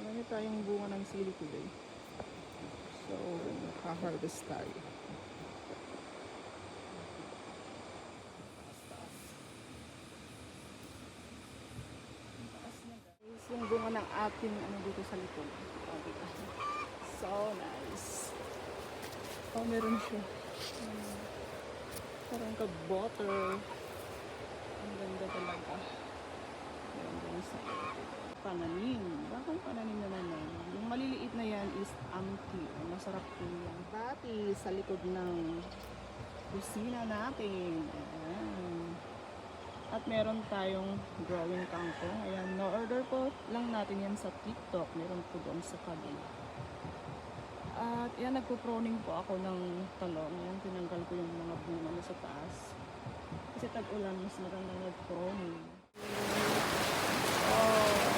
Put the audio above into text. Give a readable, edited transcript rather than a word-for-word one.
Marami tayong bunga ng sili today. So, ha-harvest tayo. Guys, yung bunga ng ating ano dito sa likod. Oh, diba? So nice. Oh, meron siya. Parang ka-butter. Ang ganda talaga. Meron din sa pananim. Bakang pananim na naman. Yung maliliit na yan is amti. Masarap din yan. Pati sa likod ng kusina natin. Ayan. At meron tayong drawing kangkong. Ayan, na-order po lang natin yan sa TikTok. Meron po doon sa kabila. At yan, nagpo-proning po ako ng talong. Yan, tinanggal ko yung mga bunga na sa taas. Kasi tag-ulan, mas magandang nag-proning. Oh.